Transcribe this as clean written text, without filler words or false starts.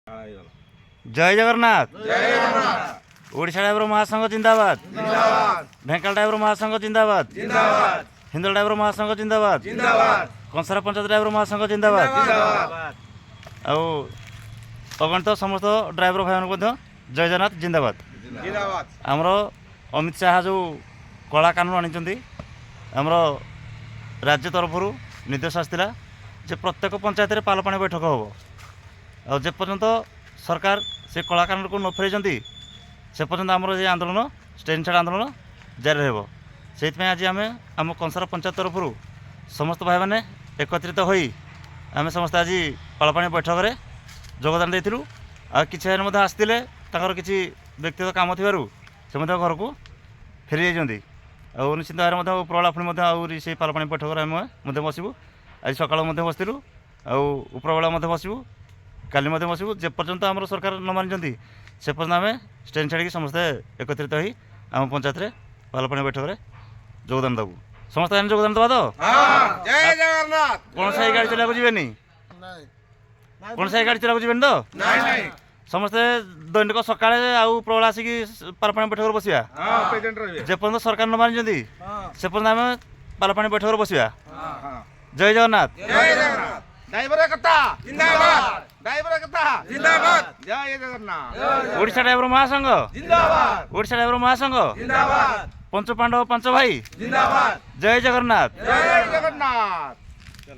जय जगन्नाथ ओडिशा ड्राइवर महासंघ जिंदाबाद ढेंकाल ड्राइवर महासंघ जिंदाबाद हिंदल ड्राइवर महासंघ जिंदाबाद कंसरा पंचायत ड्राइवर महासंघ जिंदाबाद अगणित समस्त ड्राइवर भाई जय जगन्नाथ जिंदाबाद आमर अमित शाह जो कला कानून आनी आमर राज्य तरफ निर्देश आसाला जे प्रत्येक पंचायत में पाल पानी बैठक हम और जे पर्यंत सरकार से कला कानून को न फेर से पर्यंत आमर ये आंदोलन स्टेन छाड़ आंदोलन जारी रहा से आज आम आम कंसरा पंचायत तरफ समस्त भाई मैंने एकत्रित हो आम समस्त आज पालपाणी बैठक में योगदान देलु आ कि आसते किसी व्यक्तिगत काम थी से घर को फेरी जाती और निश्चित भाव में उपरवाला पुणी आहरी से पालपाणी बैठक आम बसबू आज सकाल बसलु उपरवाला बसबू काली बसबू जे पर्यंत आम सरकार न मानी से पर्यंत आम स्टैंड छाड़ी समस्ते एकत्रित हो आम पंचायत में पालपाणी बैठक में योगदान देवु समस्त योगदान दबा तो जय जगन्नाथ कौन सा गाड़ी चला जीवेनि कौन सा गाड़ी चला जीवेनि तो समस्ते दैनिक सकाଳେ आउ प्रबल आसिक पालपाणी बैठक बसिया जे पर्यंत सरकार न मानी से पर्यंत आम पालपाणी बैठक बसिया जय जगन्नाथ ड्राइवर एकता जिंदाबाद ड्राइवर एकता जिंदाबाद जय जगन्नाथ ओडिशा ड्राइवर महासंघ जिंदाबाद ओडिशा ड्राइवर महासंघ जिंदाबाद पंच पांडव पांच भाई जिंदाबाद जय जगन्नाथ जय जगन्नाथ।